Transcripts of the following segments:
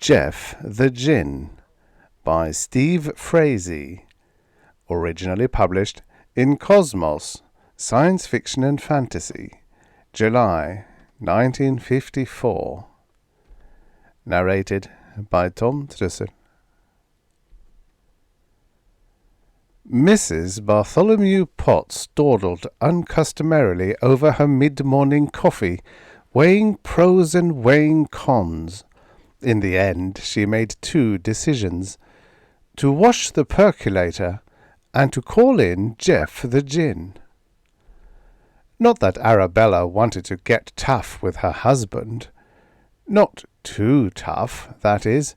Geoff the Djinn by Steven Frazee, originally published in Cosmos, Science Fiction and Fantasy, July 1954. Narrated by Tom Trussell. Mrs. Bartholomew Potts dawdled uncustomarily over her mid-morning coffee, weighing pros and weighing cons. In the end, she made two decisions: to wash the percolator and to call in Geoff the Djinn. Not that Arabella wanted to get tough with her husband. Not too tough, that is.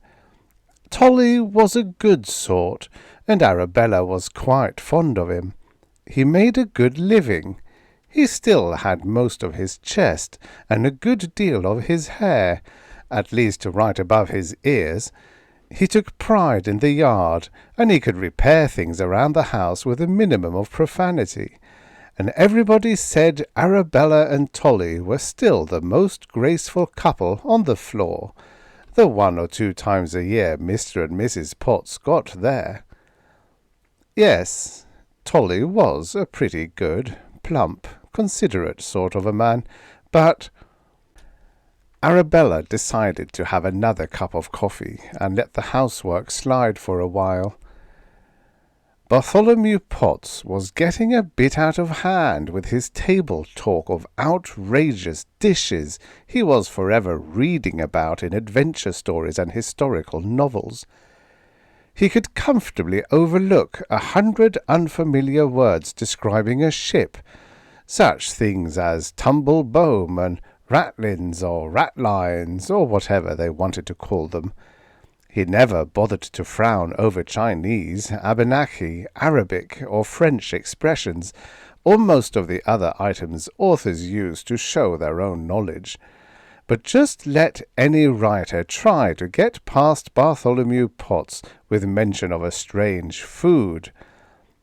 Tolly was a good sort, and Arabella was quite fond of him. He made a good living. He still had most of his chest, and a good deal of his hair, at least right above his ears. He took pride in the yard, and he could repair things around the house with a minimum of profanity. And everybody said Arabella and Tolly were still the most graceful couple on the floor, the 1 or 2 times a year Mr. and Mrs. Potts got there. Yes, Tolly was a pretty good, plump, considerate sort of a man, but Arabella decided to have another cup of coffee and let the housework slide for a while. Bartholomew Potts was getting a bit out of hand with his table talk of outrageous dishes he was forever reading about in adventure stories and historical novels. He could comfortably overlook 100 unfamiliar words describing a ship, such things as tumble-bome and ratlins or ratlines or whatever they wanted to call them. He never bothered to frown over Chinese, Abenaki, Arabic, or French expressions, or most of the other items authors use to show their own knowledge. But just let any writer try to get past Bartholomew Potts with mention of a strange food.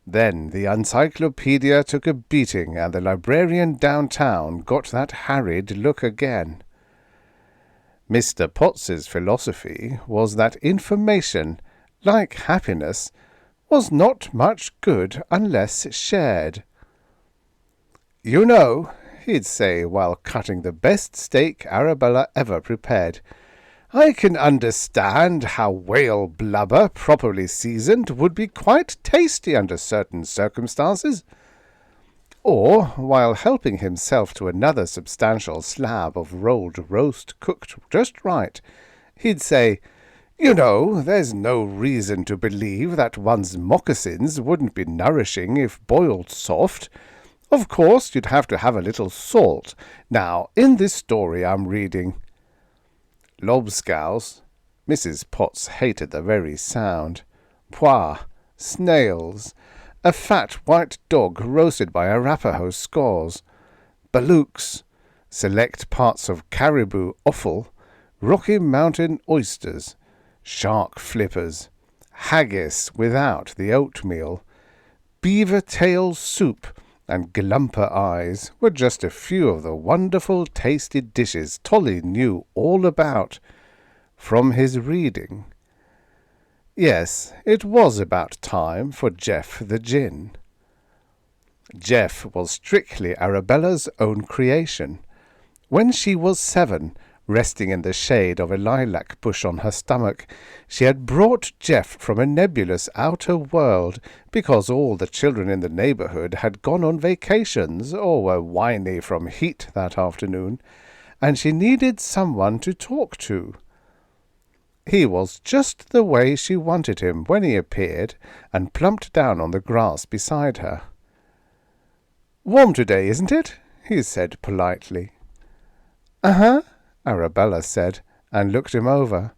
Then the encyclopedia took a beating, and the librarian downtown got that harried look again. Mr. Potts's philosophy was that information, like happiness, was not much good unless shared. "You know," he'd say while cutting the best steak Arabella ever prepared, "I can understand how whale blubber, properly seasoned, would be quite tasty under certain circumstances." Or, while helping himself to another substantial slab of rolled roast cooked just right, he'd say, "You know, there's no reason to believe that one's moccasins wouldn't be nourishing if boiled soft. Of course, you'd have to have a little salt. Now, in this story I'm reading—" Lobscouse. Mrs. Potts hated the very sound. Pois, snails. A fat white dog roasted by Arapaho scores. Balooks. Select parts of caribou offal. Rocky Mountain oysters. Shark flippers. Haggis without the oatmeal. Beaver tail soup and glumper eyes were just a few of the wonderful tasty dishes Tolly knew all about from his reading. Yes, it was about time for Geoff the Djinn. Geoff was strictly Arabella's own creation. When she was 7, resting in the shade of a lilac bush on her stomach, she had brought Geoff from a nebulous outer world because all the children in the neighborhood had gone on vacations or were whiny from heat that afternoon, and she needed someone to talk to. He was just the way she wanted him when he appeared and plumped down on the grass beside her. "Warm today, isn't it?" he said politely. "Uh-huh," Arabella said, and looked him over.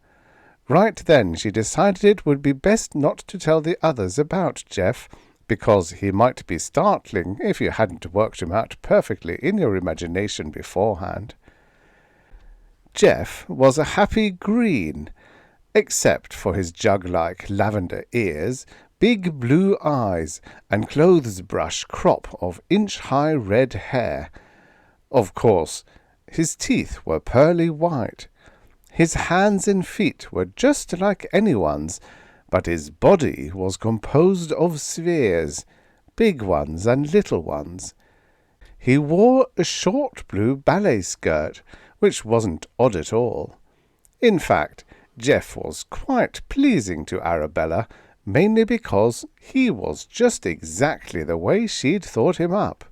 Right then she decided it would be best not to tell the others about Geoff, because he might be startling if you hadn't worked him out perfectly in your imagination beforehand. Geoff was a happy green, except for his jug-like lavender ears, big blue eyes, and clothes-brush crop of inch-high red hair. Of course, his teeth were pearly white. His hands and feet were just like anyone's, but his body was composed of spheres, big ones and little ones. He wore a short blue ballet skirt, which wasn't odd at all. In fact, Geoff was quite pleasing to Arabella, mainly because he was just exactly the way she'd thought him up.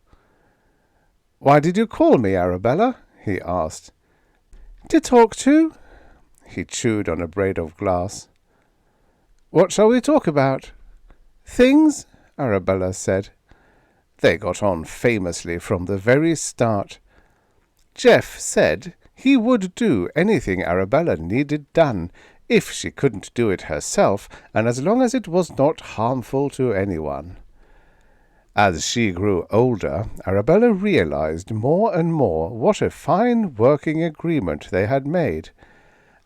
"Why did you call me, Arabella?" he asked. "To talk to." He chewed on a braid of glass. "What shall we talk about?" "Things," Arabella said. They got on famously from the very start. Geoff said he would do anything Arabella needed done, if she couldn't do it herself, and as long as it was not harmful to anyone. As she grew older, Arabella realized more and more what a fine working agreement they had made.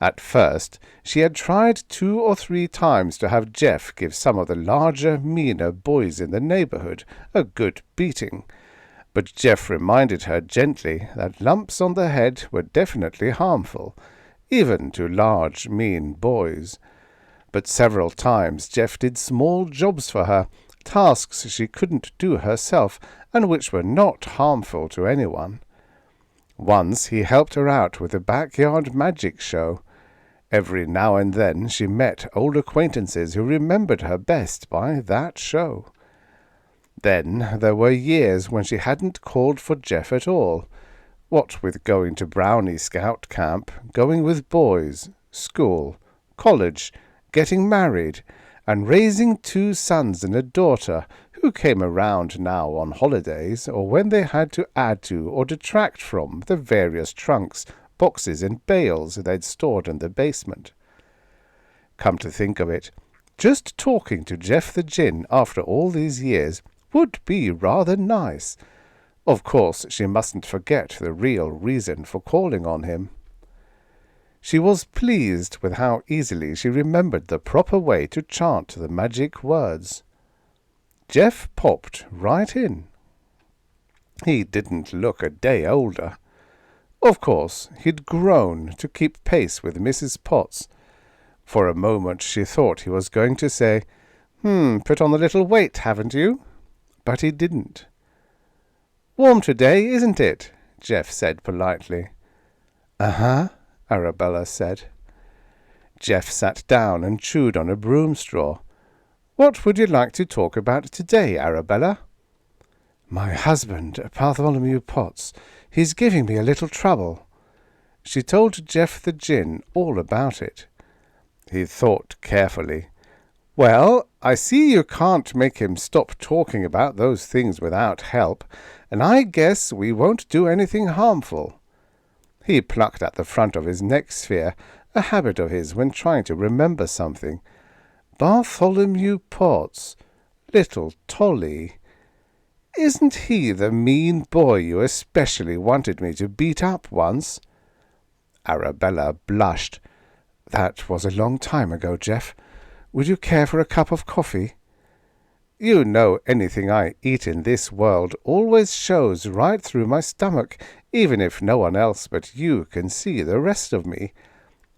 At first, she had tried 2 or 3 times to have Geoff give some of the larger, meaner boys in the neighborhood a good beating, but Geoff reminded her gently that lumps on the head were definitely harmful, even to large, mean boys. But several times Geoff did small jobs for her, tasks she couldn't do herself, and which were not harmful to anyone. Once he helped her out with a backyard magic show. Every now and then she met old acquaintances who remembered her best by that show. Then there were years when she hadn't called for Geoff at all, what with going to Brownie Scout camp, going with boys, school, college, getting married, and raising 2 sons and a daughter who came around now on holidays or when they had to add to or detract from the various trunks, boxes and bales they'd stored in the basement. Come to think of it, just talking to Geoff the Djinn after all these years would be rather nice. Of course, she mustn't forget the real reason for calling on him. She was pleased with how easily she remembered the proper way to chant the magic words. Geoff popped right in. He didn't look a day older. Of course, he'd grown to keep pace with Mrs. Potts. For a moment she thought he was going to say, "Put on a little weight, haven't you?" But he didn't. "Warm today, isn't it?" Geoff said politely. "Uh-huh," Arabella said. Geoff sat down and chewed on a broom straw. "What would you like to talk about today, Arabella?" "My husband, Bartholomew Potts. He's giving me a little trouble." She told Geoff the Djinn all about it. He thought carefully. "Well, I see you can't make him stop talking about those things without help, and I guess we won't do anything harmful." He plucked at the front of his neck sphere, a habit of his when trying to remember something. Bartholomew Potts, little Tolly. Isn't he the mean boy you especially wanted me to beat up once? Arabella blushed. "That was a long time ago, Geoff. Would you care for a cup of coffee?" "You know anything I eat in this world always shows right through my stomach, even if no one else but you can see the rest of me.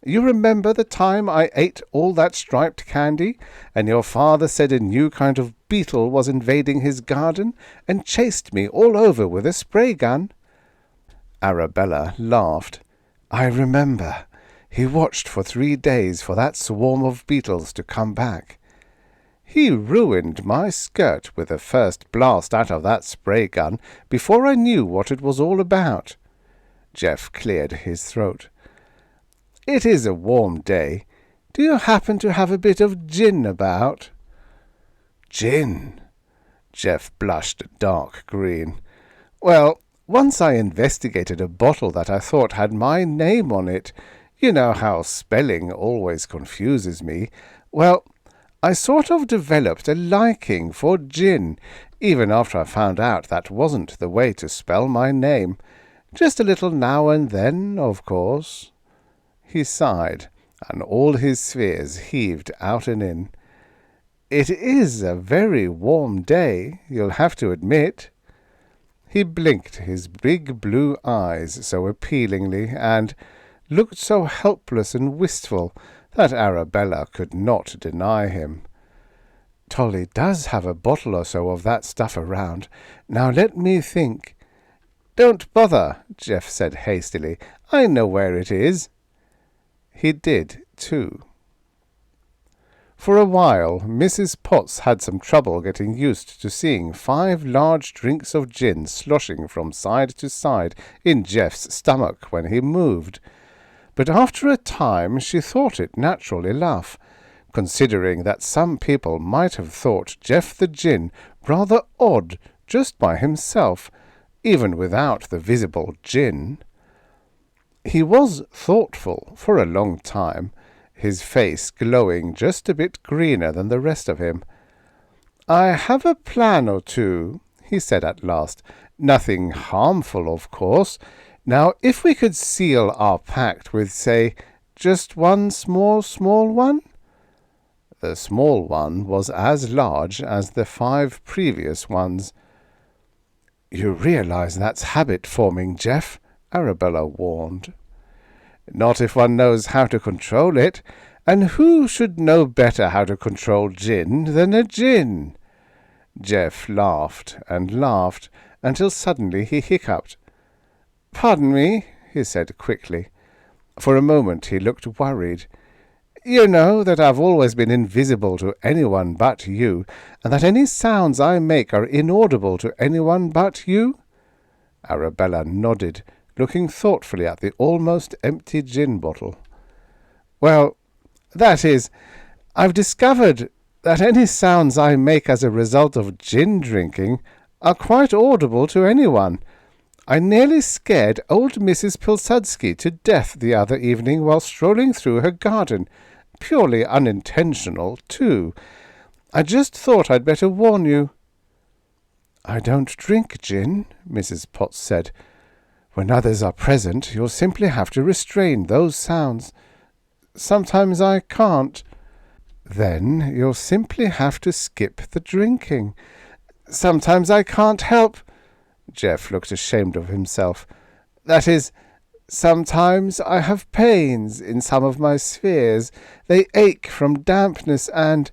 You remember the time I ate all that striped candy, and your father said a new kind of beetle was invading his garden, and chased me all over with a spray gun?" Arabella laughed. "I remember. He watched for 3 days for that swarm of beetles to come back. He ruined my skirt with the first blast out of that spray gun before I knew what it was all about." Geoff cleared his throat. "It is a warm day. Do you happen to have a bit of gin about?" "Gin?" Geoff blushed a dark green. "Well, once I investigated a bottle that I thought had my name on it. You know how spelling always confuses me. Well, I sort of developed a liking for gin, even after I found out that wasn't the way to spell my name. Just a little now and then, of course." He sighed, and all his spheres heaved out and in. "It is a very warm day, you'll have to admit." He blinked his big blue eyes so appealingly and, looked so helpless and wistful that Arabella could not deny him. "Tolly does have a bottle or so of that stuff around. Now let me think." "Don't bother," Geoff said hastily. "I know where it is." He did, too. For a while, Mrs. Potts had some trouble getting used to seeing 5 large drinks of gin sloshing from side to side in Geoff's stomach when he moved. But after a time she thought it natural enough, considering that some people might have thought Geoff the Djinn rather odd just by himself, even without the visible gin. He was thoughtful for a long time, his face glowing just a bit greener than the rest of him. "I have a plan or two," he said at last. "Nothing harmful, of course. Now, if we could seal our pact with, say, just one small one?" The small one was as large as the 5 previous ones. "You realize that's habit-forming, Geoff," Arabella warned. "Not if one knows how to control it, and who should know better how to control gin than a gin?" Geoff laughed and laughed until suddenly he hiccuped. "Pardon me," he said quickly. For a moment he looked worried. "You know that I've always been invisible to anyone but you, and that any sounds I make are inaudible to anyone but you?" Arabella nodded, looking thoughtfully at the almost empty gin bottle. "Well, that is, I've discovered that any sounds I make as a result of gin drinking are quite audible to anyone. I nearly scared old Mrs. Pilsudski to death the other evening while strolling through her garden. Purely unintentional, too. I just thought I'd better warn you." "I don't drink gin," Mrs. Potts said. "When others are present, you'll simply have to restrain those sounds." "Sometimes I can't." "Then you'll simply have to skip the drinking." "Sometimes I can't help." Geoff looked ashamed of himself. "That is, sometimes I have pains in some of my spheres. They ache from dampness and—"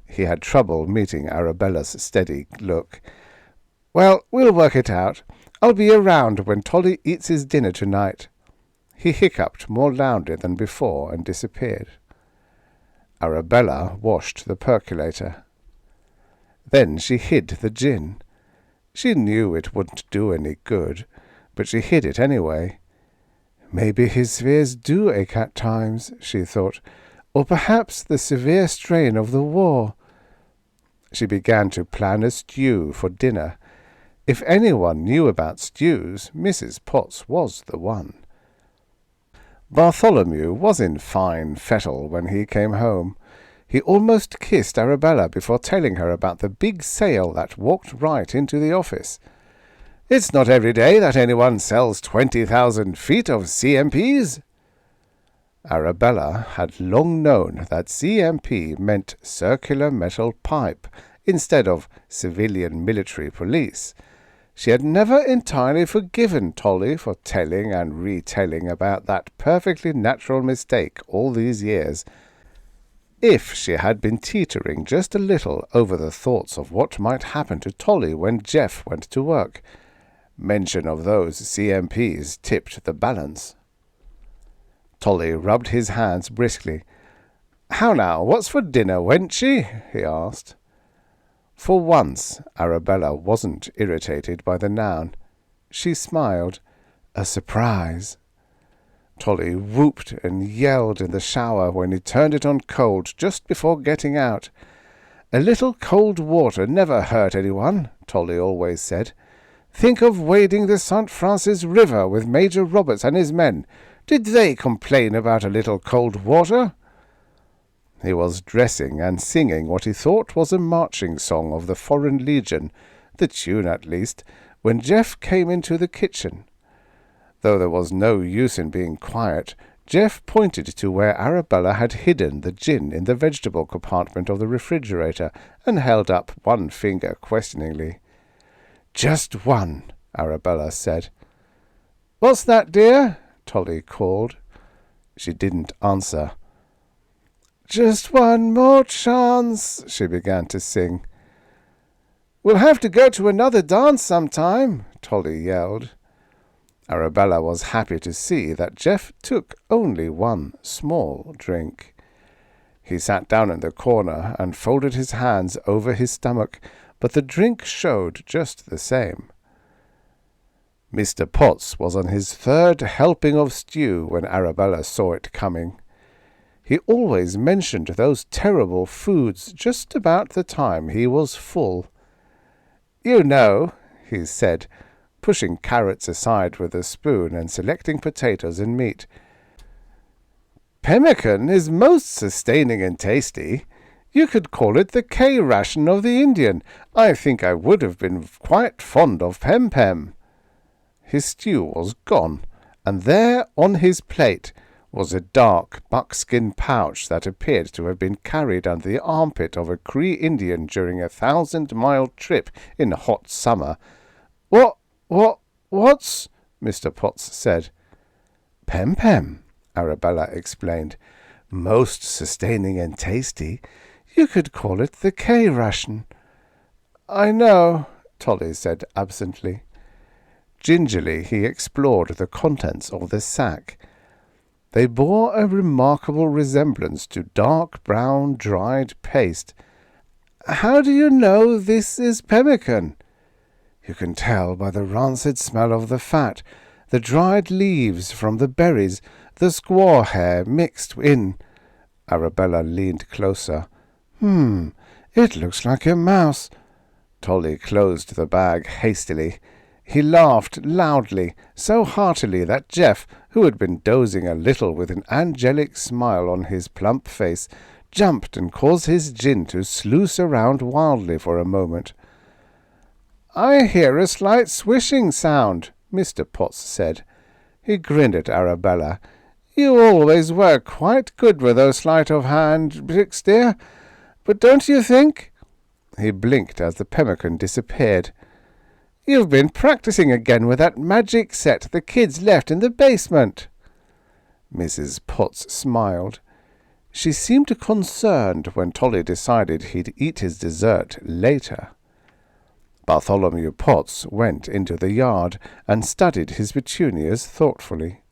He had trouble meeting Arabella's steady look. "Well, we'll work it out. I'll be around when Tolly eats his dinner tonight." He hiccuped more loudly than before and disappeared. Arabella washed the percolator. Then she hid the gin. She knew it wouldn't do any good, but she hid it anyway. "Maybe his spheres do ache at times," she thought, "or perhaps the severe strain of the war." She began to plan a stew for dinner. If anyone knew about stews, Mrs. Potts was the one. Bartholomew was in fine fettle when he came home. He almost kissed Arabella before telling her about the big sale that walked right into the office. "It's not every day that anyone sells 20,000 feet of CMPs." Arabella had long known that CMP meant circular metal pipe instead of civilian military police. She had never entirely forgiven Tolly for telling and retelling about that perfectly natural mistake all these years. If she had been teetering just a little over the thoughts of what might happen to Tolly when Geoff went to work, mention of those CMPs tipped the balance. Tolly rubbed his hands briskly. "How now, what's for dinner, wenchy?" he asked. For once, Arabella wasn't irritated by the noun. She smiled. A surprise. Tolly whooped and yelled in the shower when he turned it on cold just before getting out. "A little cold water never hurt anyone," Tolly always said. "Think of wading the St. Francis River with Major Roberts and his men. Did they complain about a little cold water?" He was dressing and singing what he thought was a marching song of the Foreign Legion, the tune at least, when Geoff came into the kitchen. Though there was no use in being quiet, Geoff pointed to where Arabella had hidden the gin in the vegetable compartment of the refrigerator and held up one finger questioningly. "Just one," Arabella said. "What's that, dear?" Tolly called. She didn't answer. "Just one more chance," she began to sing. "We'll have to go to another dance sometime," Tolly yelled. Arabella was happy to see that Geoff took only one small drink. He sat down in the corner and folded his hands over his stomach, but the drink showed just the same. Mr. Potts was on his third helping of stew when Arabella saw it coming. He always mentioned those terrible foods just about the time he was full. "You know," he said, pushing carrots aside with a spoon and selecting potatoes and meat, "pemmican is most sustaining and tasty. You could call it the K ration of the Indian. I think I would have been quite fond of pem-pem." His stew was gone, and there on his plate was a dark buckskin pouch that appeared to have been carried under the armpit of a Cree Indian during a 1,000-mile trip in hot summer. What's—" Mr. Potts said. "Pem-pem," Arabella explained. "Most sustaining and tasty. You could call it the K ration." "I know," Tolly said absently. Gingerly he explored the contents of the sack. They bore a remarkable resemblance to dark brown dried paste. "How do you know this is pemmican?" "You can tell by the rancid smell of the fat, the dried leaves from the berries, the squaw hair mixed in." Arabella leaned closer. It looks like a mouse." Tolly closed the bag hastily. He laughed loudly, so heartily that Geoff, who had been dozing a little with an angelic smile on his plump face, jumped and caused his gin to sluice around wildly for a moment. "I hear a slight swishing sound," Mr. Potts said. He grinned at Arabella. "You always were quite good with those sleight-of-hand tricks, dear. But don't you think—" He blinked as the pemmican disappeared. "You've been practicing again with that magic set the kids left in the basement." Mrs. Potts smiled. She seemed concerned when Tolly decided he'd eat his dessert later. Bartholomew Potts went into the yard and studied his petunias thoughtfully.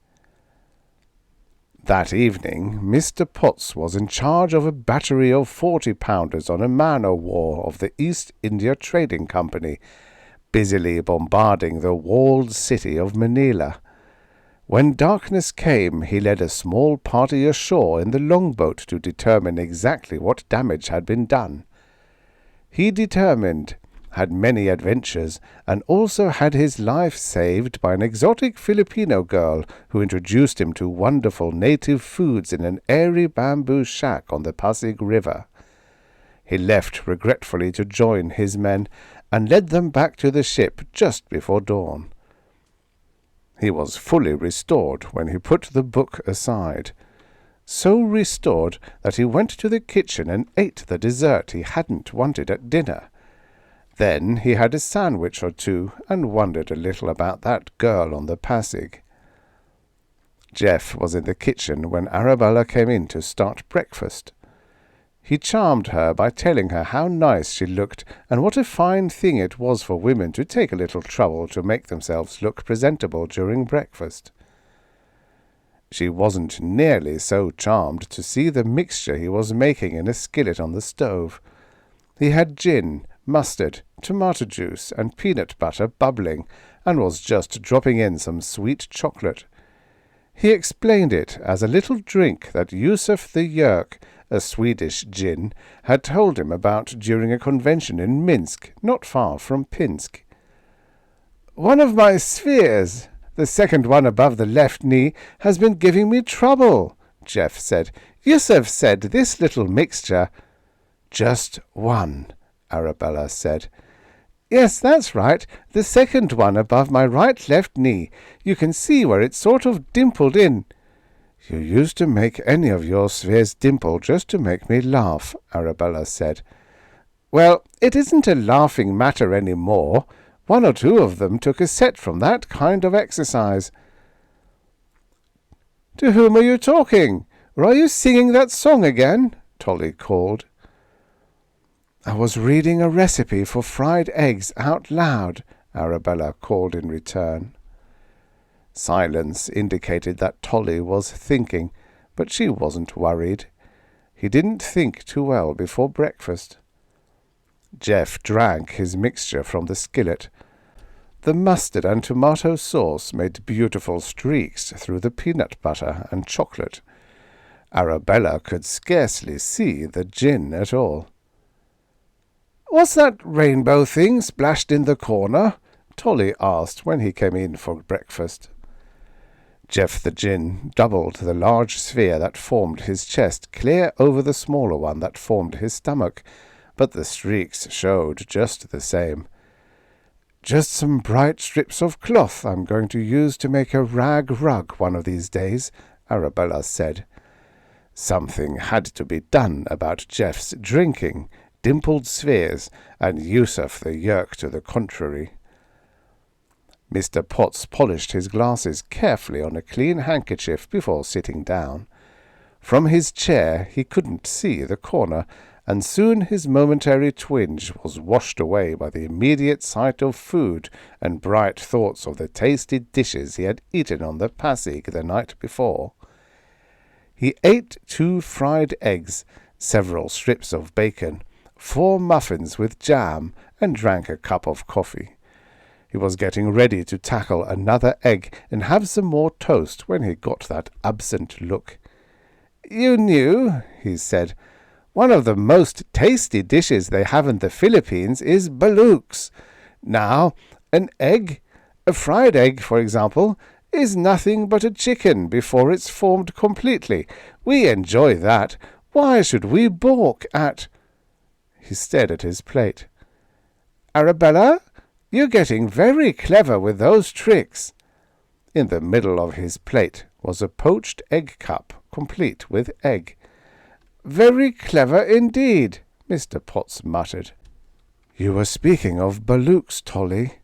That evening Mr. Potts was in charge of a battery of 40-pounders on a man-o'-war of the East India Trading Company, busily bombarding the walled city of Manila. When darkness came, he led a small party ashore in the longboat to determine exactly what damage had been done. He had many adventures, and also had his life saved by an exotic Filipino girl who introduced him to wonderful native foods in an airy bamboo shack on the Pasig River. He left regretfully to join his men, and led them back to the ship just before dawn. He was fully restored when he put the book aside. So restored that he went to the kitchen and ate the dessert he hadn't wanted at dinner. Then he had a sandwich or two, and wondered a little about that girl on the Pasig. Geoff was in the kitchen when Arabella came in to start breakfast. He charmed her by telling her how nice she looked, and what a fine thing it was for women to take a little trouble to make themselves look presentable during breakfast. She wasn't nearly so charmed to see the mixture he was making in a skillet on the stove. He had gin, mustard, tomato juice, and peanut butter bubbling, and was just dropping in some sweet chocolate. He explained it as a little drink that Yusuf the Yerk, a Swedish djinn, had told him about during a convention in Minsk, not far from Pinsk. "One of my spheres, the second one above the left knee, has been giving me trouble," Geoff said. "Yusuf said this little mixture—" "Just one," Arabella said. "Yes, that's right, the second one above my right-left knee. You can see where it's sort of dimpled in." "You used to make any of your spheres dimple just to make me laugh," Arabella said. "Well, it isn't a laughing matter any more. One or two of them took a set from that kind of exercise." To whom are you talking? Or are you singing that song again? Tolly called. I was reading a recipe for fried eggs out loud, Arabella called in return. Silence indicated that Tolly was thinking, but she wasn't worried. He didn't think too well before breakfast. Geoff drank his mixture from the skillet. The mustard and tomato sauce made beautiful streaks through the peanut butter and chocolate. Arabella could scarcely see the gin at all. "What's that rainbow thing splashed in the corner?" Tolly asked when he came in for breakfast. Geoff the Djinn doubled the large sphere that formed his chest clear over the smaller one that formed his stomach, but the streaks showed just the same. "Just some bright strips of cloth I'm going to use to make a rag rug one of these days," Arabella said. Something had to be done about Geoff's drinking, dimpled spheres, and Yusuf the Yerk to the contrary. Mr. Potts polished his glasses carefully on a clean handkerchief before sitting down. From his chair he couldn't see the corner, and soon his momentary twinge was washed away by the immediate sight of food and bright thoughts of the tasty dishes he had eaten on the passage the night before. He ate 2 fried eggs, several strips of bacon, 4 muffins with jam, and drank a cup of coffee. He was getting ready to tackle another egg and have some more toast when he got that absent look. "You knew," he said. "One of the most tasty dishes they have in the Philippines is balooks. Now, an egg, a fried egg, for example, is nothing but a chicken before it's formed completely. We enjoy that. Why should we balk at—" He stared at his plate. "Arabella, you're getting very clever with those tricks." In the middle of his plate was a poached egg cup, complete with egg. "Very clever indeed," Mr. Potts muttered. "You were speaking of balooks, Tolly."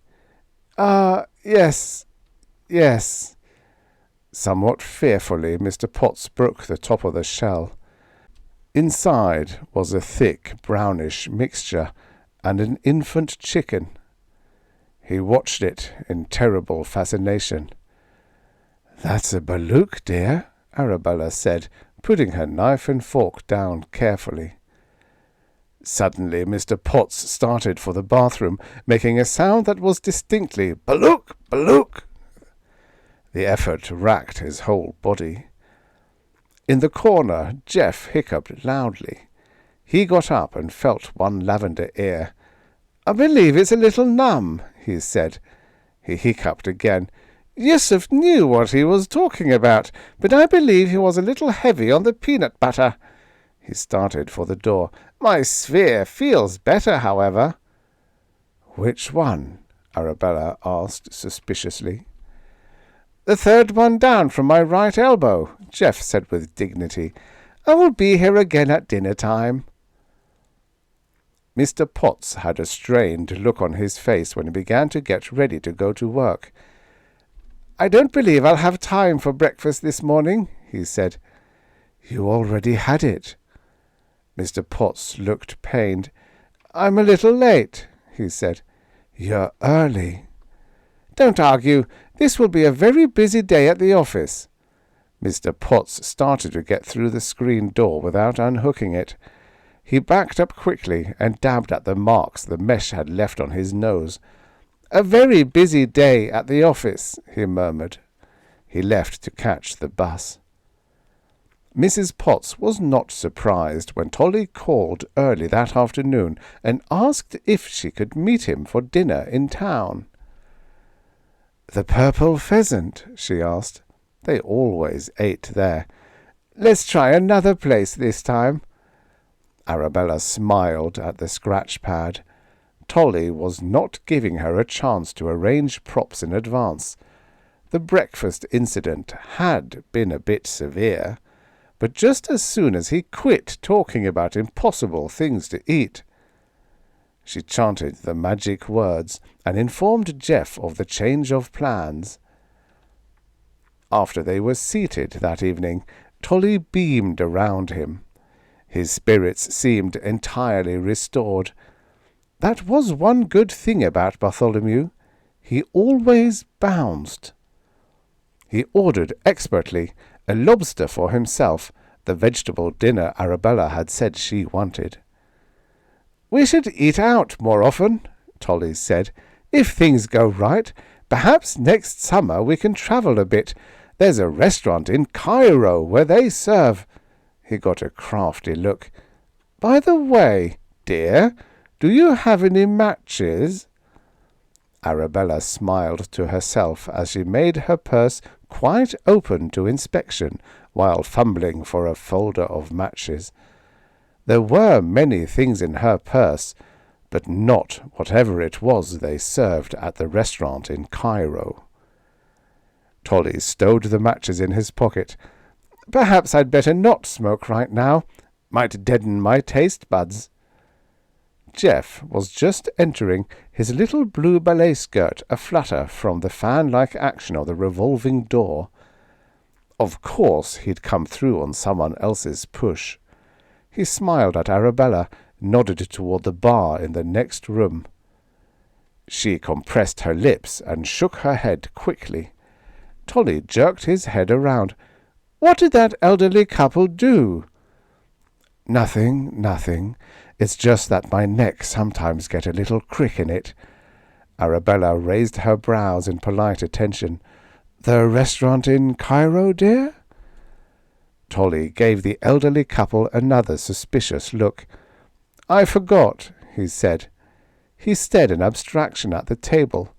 Yes. Somewhat fearfully, Mr. Potts broke the top of the shell. Inside was a thick, brownish mixture and an infant chicken. He watched it in terrible fascination. "That's a balook, dear," Arabella said, putting her knife and fork down carefully. Suddenly Mr. Potts started for the bathroom, making a sound that was distinctly "Balook! Balook!" The effort racked his whole body. In the corner, Geoff hiccuped loudly. He got up and felt one lavender ear. "I believe it's a little numb," he said. He hiccuped again. "Yusuf knew what he was talking about, but I believe he was a little heavy on the peanut butter." He started for the door. "My sphere feels better, however." "Which one?" Arabella asked suspiciously. "The third one down from my right elbow," Geoff said with dignity. "I will be here again at dinner time." Mr. Potts had a strained look on his face when he began to get ready to go to work. "I don't believe I'll have time for breakfast this morning," he said. "You already had it." Mr. Potts looked pained. "I'm a little late," he said. "You're early." "Don't argue. This will be a very busy day at the office." Mr. Potts started to get through the screen door without unhooking it. He backed up quickly and dabbed at the marks the mesh had left on his nose. "A very busy day at the office," he murmured. He left to catch the bus. Mrs. Potts was not surprised when Tolly called early that afternoon and asked if she could meet him for dinner in town. "The Purple Pheasant?" she asked. They always ate there. "Let's try another place this time." Arabella smiled at the scratch pad. Tolly was not giving her a chance to arrange props in advance. The breakfast incident had been a bit severe, but just as soon as he quit talking about impossible things to eat, she chanted the magic words and informed Geoff of the change of plans. After they were seated that evening, Tolly beamed around him. His spirits seemed entirely restored. That was one good thing about Bartholomew. He always bounced. He ordered expertly a lobster for himself, the vegetable dinner Arabella had said she wanted. "We should eat out more often," Tolly said. "If things go right, perhaps next summer we can travel a bit. There's a restaurant in Cairo where they serve—" He got a crafty look. "By the way, dear, do you have any matches?" Arabella smiled to herself as she made her purse quite open to inspection while fumbling for a folder of matches. There were many things in her purse, but not whatever it was they served at the restaurant in Cairo. Tolly stowed the matches in his pocket. "Perhaps I'd better not smoke right now. Might deaden my taste buds." Geoff was just entering, his little blue ballet skirt a-flutter from the fan-like action of the revolving door. Of course he'd come through on someone else's push. He smiled at Arabella, nodded toward the bar in the next room. She compressed her lips and shook her head quickly. Tolly jerked his head around. "What did that elderly couple do?" Nothing. It's just that my neck sometimes get a little crick in it." Arabella raised her brows in polite attention. "The restaurant in Cairo, dear?" Tolly gave the elderly couple another suspicious look. "I forgot," he said. He stared in abstraction at the table.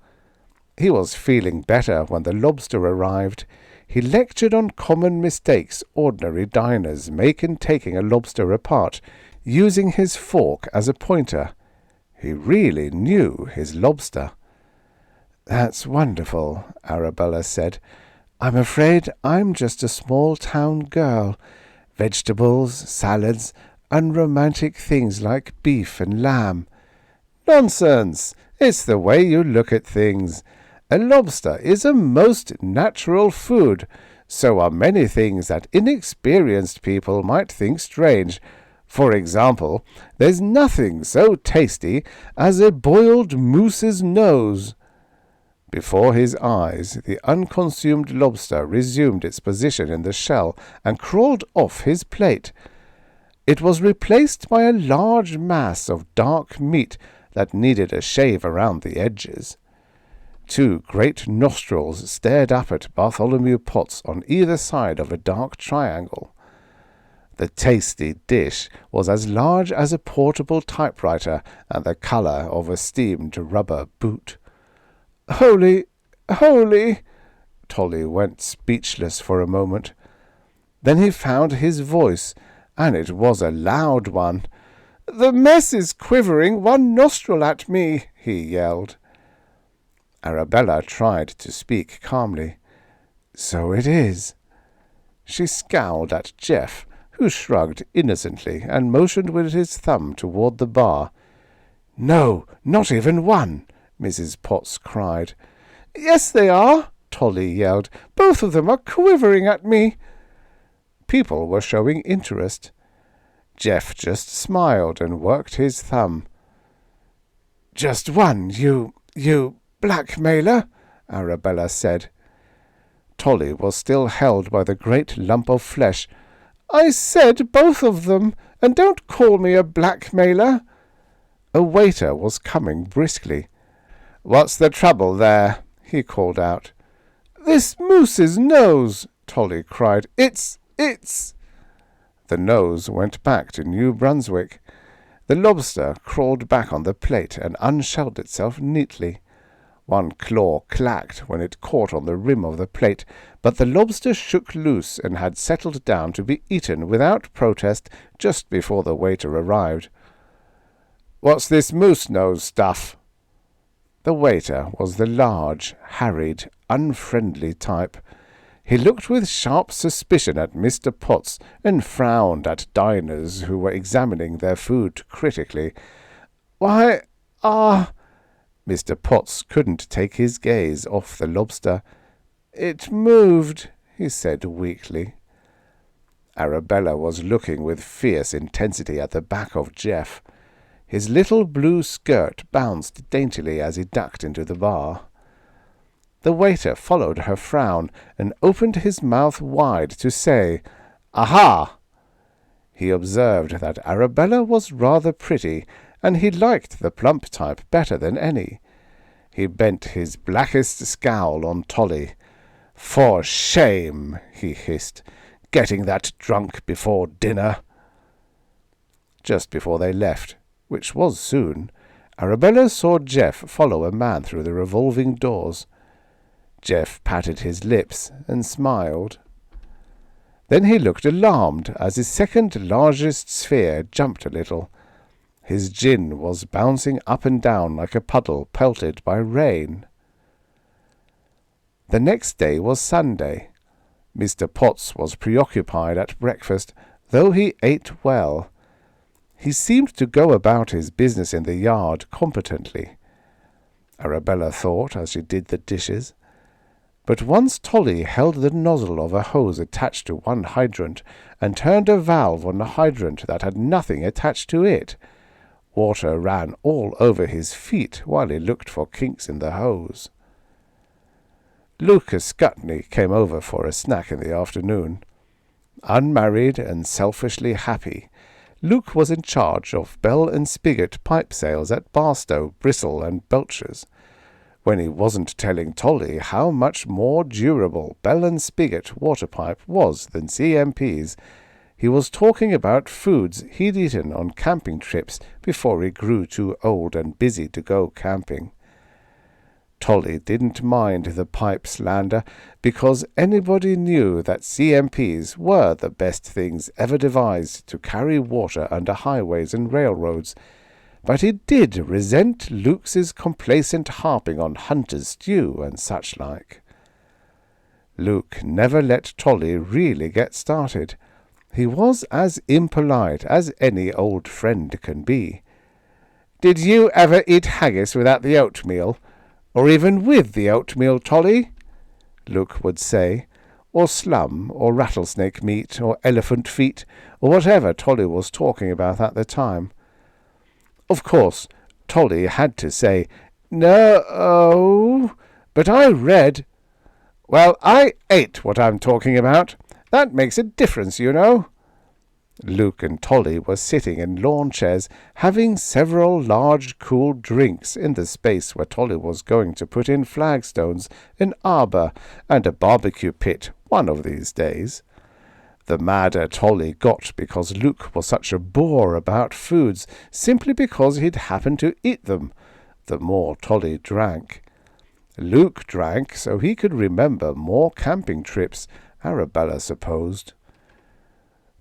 He was feeling better when the lobster arrived. He lectured on common mistakes ordinary diners make in taking a lobster apart, using his fork as a pointer. He really knew his lobster. "That's wonderful," Arabella said. "I'm afraid I'm just a small-town girl. Vegetables, salads, unromantic things like beef and lamb." "Nonsense! It's the way you look at things. A lobster is a most natural food. So are many things that inexperienced people might think strange. For example, there's nothing so tasty as a boiled moose's nose." Before his eyes, the unconsumed lobster resumed its position in the shell and crawled off his plate. It was replaced by a large mass of dark meat that needed a shave around the edges. Two great nostrils stared up at Bartholomew Potts on either side of a dark triangle. The tasty dish was as large as a portable typewriter and the colour of a steamed rubber boot. "Holy! Tolly went speechless for a moment. Then he found his voice, and it was a loud one. "The mess is quivering one nostril at me," he yelled. Arabella tried to speak calmly. "So it is." She scowled at Geoff, who shrugged innocently and motioned with his thumb toward the bar. "No, not even one," Mrs. Potts cried. "Yes, they are," Tolly yelled. "Both of them are quivering at me." People were showing interest. Geoff just smiled and worked his thumb. "Just one, you blackmailer," Arabella said. Tolly was still held by the great lump of flesh. "I said both of them, and don't call me a blackmailer." A waiter was coming briskly. "What's the trouble there?" he called out. "This moose's nose," Tolly cried. It's... The nose went back to New Brunswick. The lobster crawled back on the plate and unshelled itself neatly. One claw clacked when it caught on the rim of the plate, but the lobster shook loose and had settled down to be eaten without protest just before the waiter arrived. "What's this moose-nose stuff?" The waiter was the large, harried, unfriendly type. He looked with sharp suspicion at Mr. Potts and frowned at diners who were examining their food critically. "Why, Mr. Potts couldn't take his gaze off the lobster. "It moved," he said weakly. Arabella was looking with fierce intensity at the back of Geoff. His little blue skirt bounced daintily as he ducked into the bar. The waiter followed her frown and opened his mouth wide to say, "Aha!" He observed that Arabella was rather pretty, and he liked the plump type better than any. He bent his blackest scowl on Tolly. "For shame," he hissed, "getting that drunk before dinner." Just before they left, which was soon, Arabella saw Geoff follow a man through the revolving doors. Geoff patted his lips and smiled. Then he looked alarmed as his second-largest sphere jumped a little. His djinn was bouncing up and down like a puddle pelted by rain. The next day was Sunday. Mr. Potts was preoccupied at breakfast, though he ate well. He seemed to go about his business in the yard competently, Arabella thought as she did the dishes. But once Tolly held the nozzle of a hose attached to one hydrant and turned a valve on a hydrant that had nothing attached to it. Water ran all over his feet while he looked for kinks in the hose. Lucas Scutney came over for a snack in the afternoon. Unmarried and selfishly happy, Luke was in charge of Bell and Spigot pipe sales at Barstow, Bristol and Belcher's. When he wasn't telling Tolly how much more durable Bell and Spigot water pipe was than CMP's, he was talking about foods he'd eaten on camping trips before he grew too old and busy to go camping. Tolly didn't mind the pipe slander, because anybody knew that CMPs were the best things ever devised to carry water under highways and railroads, but he did resent Luke's complacent harping on hunter's stew and such like. Luke never let Tolly really get started. He was as impolite as any old friend can be. "Did you ever eat haggis without the oatmeal? Or even with the oatmeal, Tolly?" Luke would say, or slum, or rattlesnake meat, or elephant feet, or whatever Tolly was talking about at the time. Of course, Tolly had to say, "No, but I read—" "Well, I ate what I'm talking about. That makes a difference, you know." Luke and Tolly were sitting in lawn chairs, having several large cool drinks in the space where Tolly was going to put in flagstones, an arbour, and a barbecue pit one of these days. The madder Tolly got because Luke was such a bore about foods, simply because he'd happened to eat them, the more Tolly drank. Luke drank so he could remember more camping trips, Arabella supposed.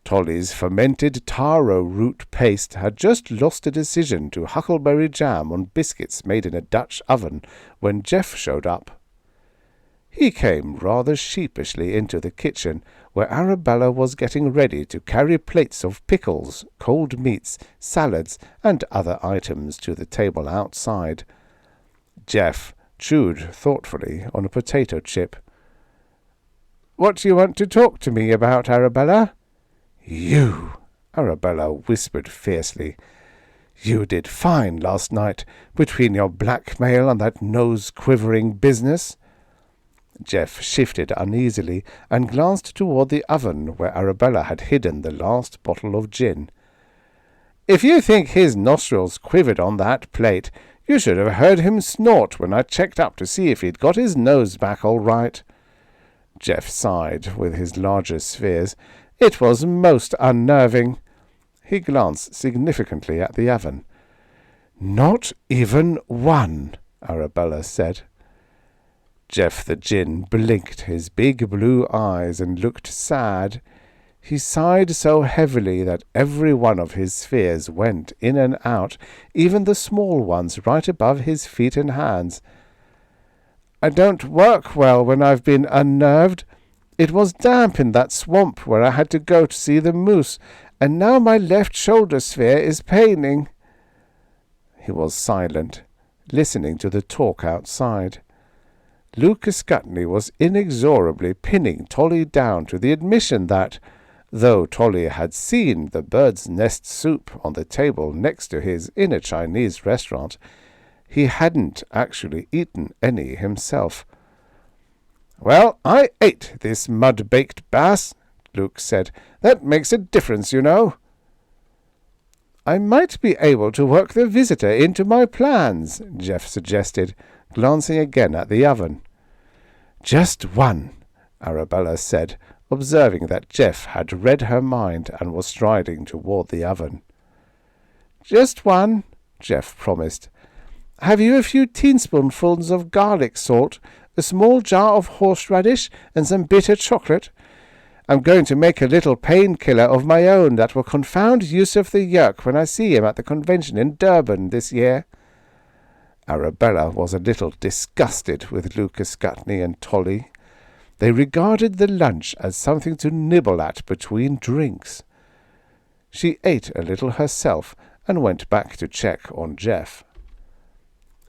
Tolly's fermented taro root paste had just lost a decision to huckleberry jam on biscuits made in a Dutch oven when Geoff showed up. He came rather sheepishly into the kitchen, where Arabella was getting ready to carry plates of pickles, cold meats, salads, and other items to the table outside. Geoff chewed thoughtfully on a potato chip. "What do you want to talk to me about, Arabella?" "You," Arabella whispered fiercely. "You did fine last night, between your blackmail and that nose-quivering business." Geoff shifted uneasily and glanced toward the oven where Arabella had hidden the last bottle of gin. "If you think his nostrils quivered on that plate, you should have heard him snort when I checked up to see if he'd got his nose back all right." Geoff sighed with his larger spheres. "It was most unnerving." He glanced significantly at the oven. "Not even one," Arabella said. Geoff the Djinn blinked his big blue eyes and looked sad. He sighed so heavily that every one of his spheres went in and out, even the small ones right above his feet and hands. "I don't work well when I've been unnerved. It was damp in that swamp where I had to go to see the moose, and now my left shoulder sphere is paining." He was silent, listening to the talk outside. Luke Scottney was inexorably pinning Tolly down to the admission that, though Tolly had seen the bird's nest soup on the table next to his in a Chinese restaurant, he hadn't actually eaten any himself. "Well, I ate this mud-baked bass," Luke said. "That makes a difference, you know." "I might be able to work the visitor into my plans," Geoff suggested, glancing again at the oven. "Just one," Arabella said, observing that Geoff had read her mind and was striding toward the oven. "Just one," Geoff promised. "Have you a few teaspoonfuls of garlic salt, a small jar of horseradish, and some bitter chocolate? I'm going to make a little painkiller of my own that will confound Yusuf the Yerk when I see him at the convention in Durban this year." Arabella was a little disgusted with Lucas Scottney and Tolly. They regarded the lunch as something to nibble at between drinks. She ate a little herself and went back to check on Geoff.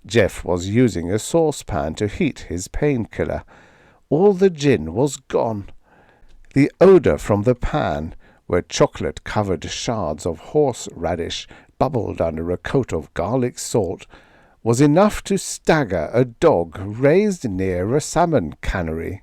Geoff was using a saucepan to heat his painkiller. All the gin was gone. The odour from the pan, where chocolate-covered shards of horseradish bubbled under a coat of garlic salt, was enough to stagger a dog raised near a salmon cannery.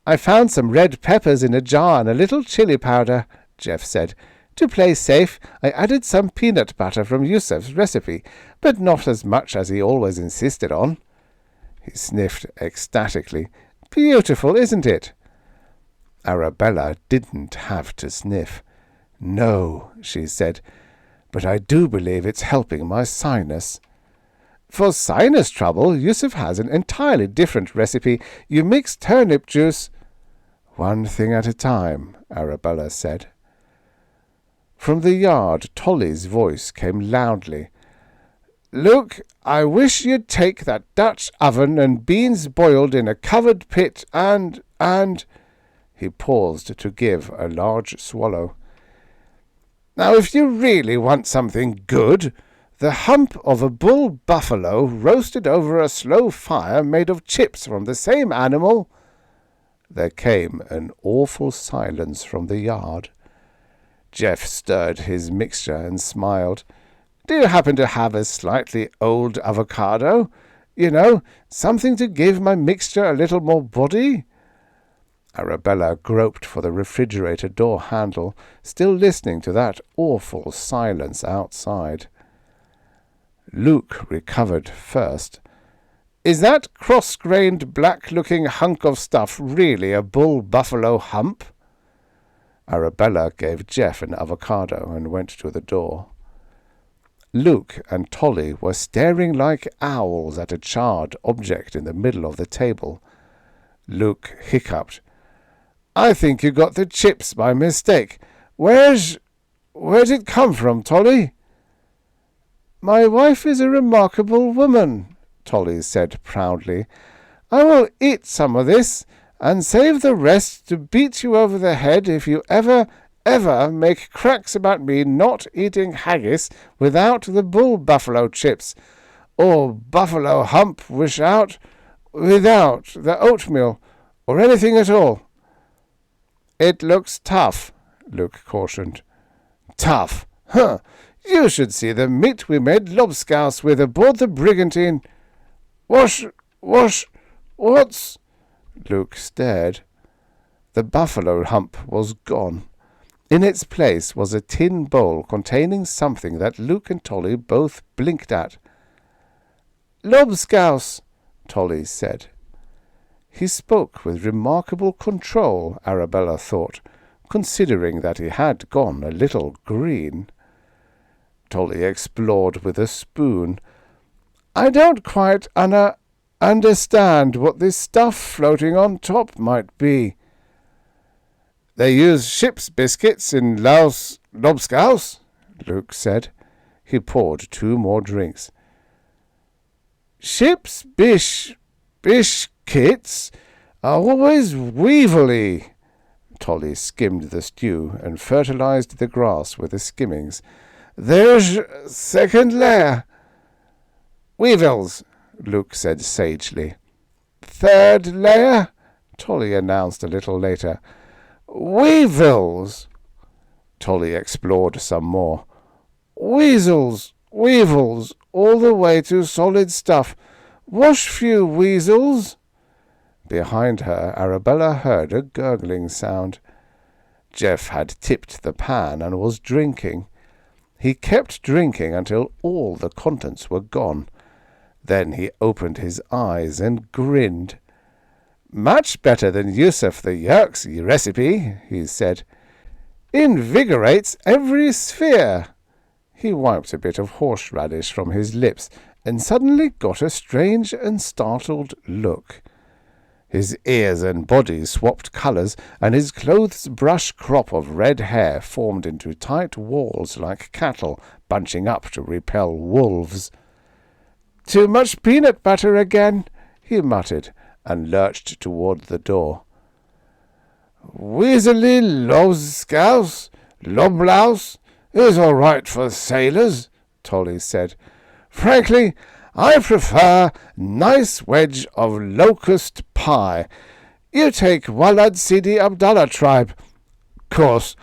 "I found some red peppers in a jar and a little chili powder," Geoff said. "To play safe, I added some peanut butter from Yusuf's recipe, but not as much as he always insisted on." He sniffed ecstatically. "Beautiful, isn't it?" Arabella didn't have to sniff. "No," she said, "but I do believe it's helping my sinus." "For sinus trouble, Yusuf has an entirely different recipe. You mix turnip juice—" "One thing at a time," Arabella said. From the yard, Tolly's voice came loudly. "Luke, I wish you'd take that Dutch oven and beans boiled in a covered pit and— He paused to give a large swallow. "Now, if you really want something good, the hump of a bull buffalo roasted over a slow fire made of chips from the same animal—" There came an awful silence from the yard. Geoff stirred his mixture and smiled. "Do you happen to have a slightly old avocado? You know, something to give my mixture a little more body?" Arabella groped for the refrigerator door handle, still listening to that awful silence outside. Luke recovered first. "Is that cross-grained, black-looking hunk of stuff really a bull-buffalo hump?" Arabella gave Geoff an avocado and went to the door. Luke and Tolly were staring like owls at a charred object in the middle of the table. Luke hiccuped. "I think you got the chips by mistake. Where'd it come from, Tolly?" "My wife is a remarkable woman," Tolly said proudly. "I will eat some of this, and save the rest to beat you over the head if you ever make cracks about me not eating haggis without the bull-buffalo chips, or buffalo hump without the oatmeal, or anything at all." "It looks tough," Luke cautioned. "Tough? Huh! You should see the meat we made lobscouse with aboard the brigantine." What's—" Luke stared. The buffalo hump was gone. In its place was a tin bowl containing something that Luke and Tolly both blinked at. "Lobscouse," Tolly said. He spoke with remarkable control, Arabella thought, considering that he had gone a little green. Tolly explored with a spoon. "I don't quite understand what this stuff floating on top might be." "They use ship's biscuits in Laos lobscouse," Luke said. He poured 2 more drinks. "Ship's biscuits are always weevily." Tolly skimmed the stew and fertilized the grass with the skimmings. "There's second layer." "Weevils," Luke said sagely. third layer," Tolly announced a little later. "Weevils." Tolly explored some more. "Weasels, weevils, all the way to solid stuff. Wash few weasels." Behind her, Arabella heard a gurgling sound. Geoff had tipped the pan and was drinking. He kept drinking until all the contents were gone. Then he opened his eyes and grinned. "Much better than Geoff the Jinn's recipe," he said. "Invigorates every sphere." He wiped a bit of horseradish from his lips and suddenly got a strange and startled look. His ears and body swapped colours, and his clothes' brush crop of red hair formed into tight walls like cattle bunching up to repel wolves. "Too much peanut butter again," he muttered, and lurched toward the door. "Weaselly lobscouse, loblouse is all right for sailors," Tolly said. "Frankly, I prefer nice wedge of locust pie. You take Walad Sidi Abdallah tribe. Course,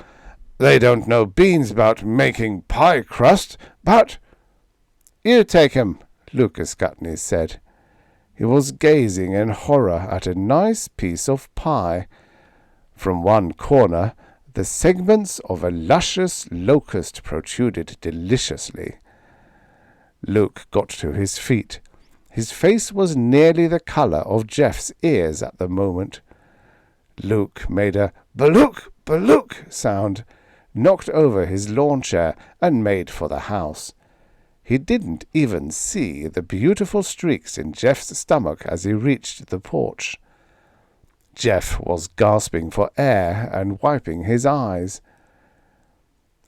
they don't know beans about making pie crust, but—" "You take 'em," Lucas Gutney said. He was gazing in horror at a nice piece of pie. From one corner, the segments of a luscious locust protruded deliciously. Luke got to his feet. His face was nearly the colour of Geoff's ears at the moment. Luke made a "Balook, Balook" sound, knocked over his lawn chair, and made for the house. He didn't even see the beautiful streaks in Geoff's stomach as he reached the porch. Geoff was gasping for air and wiping his eyes.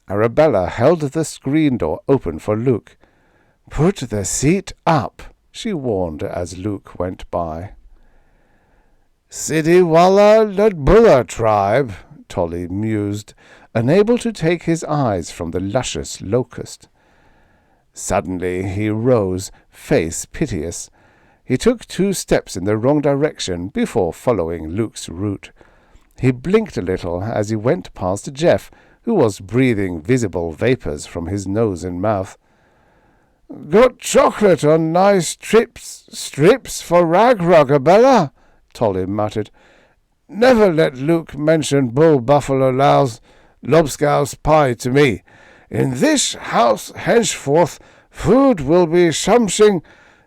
Arabella held the screen door open for Luke. "Put the seat up," she warned as Luke went by. "Sidi Walla Ludbullah tribe," Tolly mused, unable to take his eyes from the luscious locust. Suddenly he rose, face piteous. He took 2 steps in the wrong direction before following Luke's route. He blinked a little as he went past Geoff, who was breathing visible vapours from his nose and mouth. "Got chocolate on nice strips for Arabella," Tolly muttered. "Never let Luke mention bull buffalo louse, lobscouse pie to me. In this house henceforth food will be something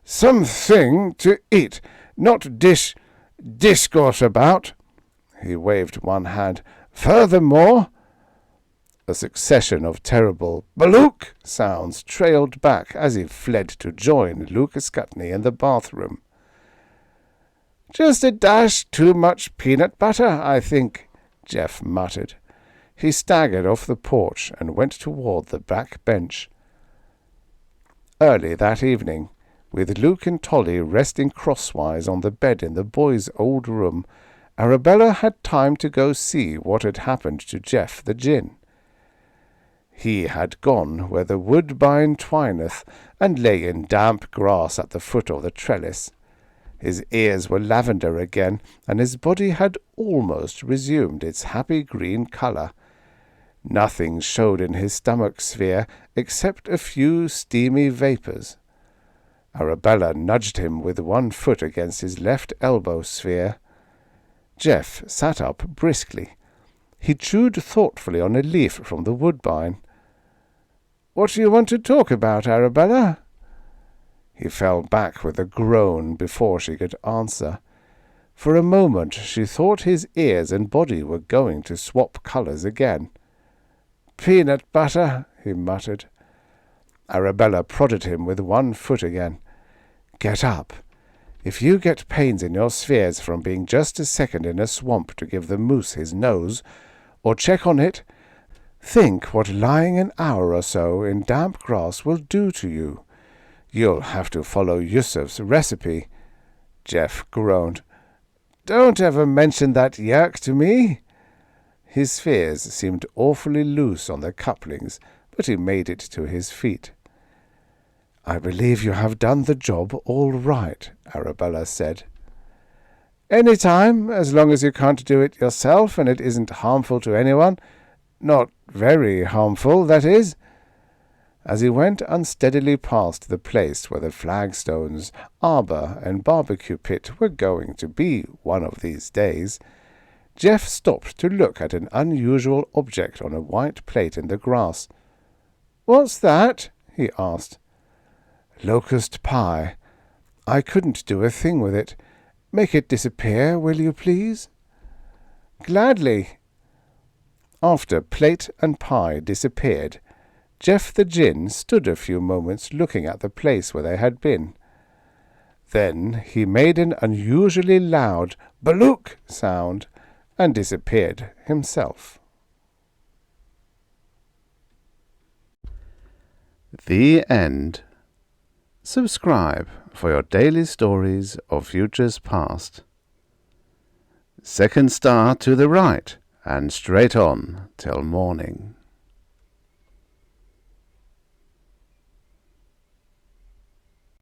to eat, not discourse about." He waved one hand. "Furthermore—" A succession of terrible "Balook" sounds trailed back as he fled to join Lucas Gutney in the bathroom. "Just a dash too much peanut butter, I think," Geoff muttered. He staggered off the porch and went toward the back bench. Early that evening, with Luke and Tolly resting crosswise on the bed in the boys' old room, Arabella had time to go see what had happened to Geoff the Djinn. He had gone where the woodbine twineth, and lay in damp grass at the foot of the trellis. His ears were lavender again, and his body had almost resumed its happy green colour. Nothing showed in his stomach sphere except a few steamy vapours. Arabella nudged him with one foot against his left elbow sphere. Geoff sat up briskly. He chewed thoughtfully on a leaf from the woodbine. "What do you want to talk about, Arabella?" He fell back with a groan before she could answer. For a moment she thought his ears and body were going to swap colours again. "Peanut butter," he muttered. Arabella prodded him with one foot again. "Get up. If you get pains in your spheres from being just a second in a swamp to give the moose his nose, or check on it, think what lying an hour or so in damp grass will do to you. You'll have to follow Yusuf's recipe." Geoff groaned. "Don't ever mention that yerk to me." His spheres seemed awfully loose on the couplings, but he made it to his feet. "I believe you have done the job all right," Arabella said. Any time, as long as you can't do it yourself and it isn't harmful to anyone. Not very harmful, that is." As he went unsteadily past the place where the flagstones, arbour, and barbecue pit were going to be one of these days, Geoff stopped to look at an unusual object on a white plate in the grass. "What's that?" he asked. "Locust pie. I couldn't do a thing with it. Make it disappear, will you please?" "Gladly." After plate and pie disappeared, Geoff the Djinn stood a few moments looking at the place where they had been. Then he made an unusually loud "Balook" sound and disappeared himself. The end. Subscribe for your daily stories of futures past. Second star to the right and straight on till morning.